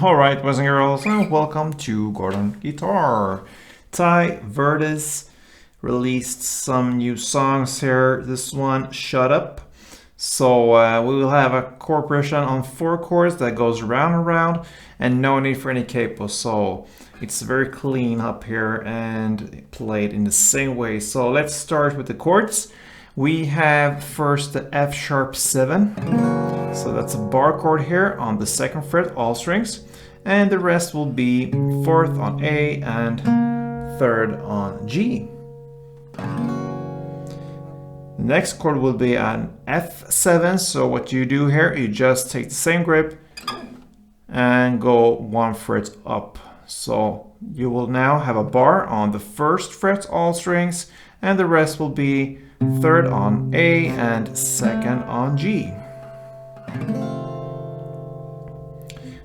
Alright, boys and girls, and welcome to Gordon Guitar. TAI VERDES released some new songs here. This one, Shut Up. So we will have a chord progression on 4 chords that goes round and round, and no need for any capo. So it's very clean up here and played in the same way. So let's start with the chords. We have first the F sharp 7. So that's a bar chord here on the 2nd fret, all strings. And the rest will be 4th on A and 3rd on G. The next chord will be an F7. So what you do here, you just take the same grip and go 1 fret up. So you will now have a bar on the 1st fret, all strings, and the rest will be 3rd on A and 2nd on G.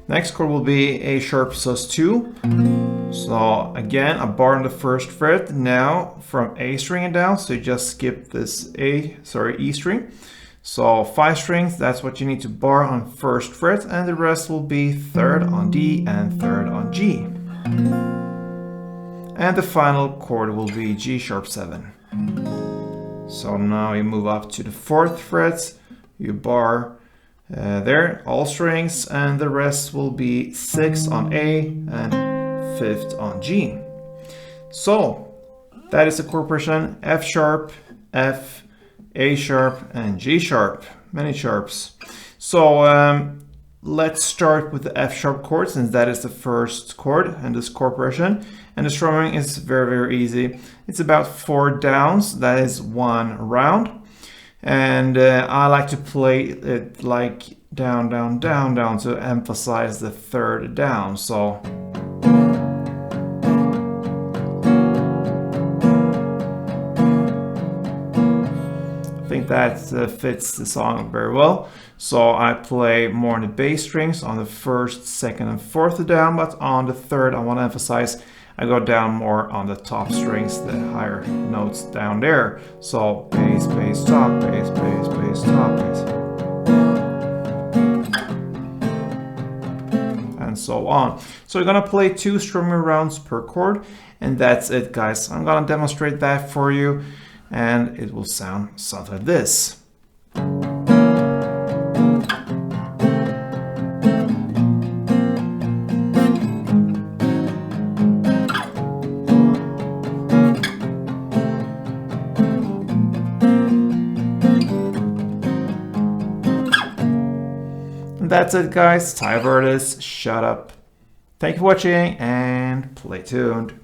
Next chord will be A sharp sus2. So again, a bar on the 1st fret. Now from A string and down, so you just skip this E string. So 5 strings, that's what you need to bar on 1st fret, and the rest will be 3rd on D and 3rd on G. And the final chord will be G sharp 7. So now you move up to the 4th fret, you bar there, all strings, and the rest will be 6th on A and 5th on G. So that is the chord progression: F sharp, F, A sharp, and G sharp. Many sharps. So let's start with the F sharp chord, since that is the first chord in this chord progression. And the strumming is very, very easy. It's about 4 downs, that is 1 round. And I like to play it like down, down, down, down to emphasize the 3rd down. So I think that fits the song very well. So I play more on the bass strings on the 1st, 2nd, and 4th down, but on the 3rd I want to emphasize I go down more on the top strings, the higher notes down there. So bass, bass, top, bass, bass, bass, top, bass. And so on. So you're gonna play 2 strumming rounds per chord, and that's it, guys. I'm gonna demonstrate that for you, and it will sound something like this. That's it, guys. TAI VERDES, Shut Up. Thank you for watching and play tuned.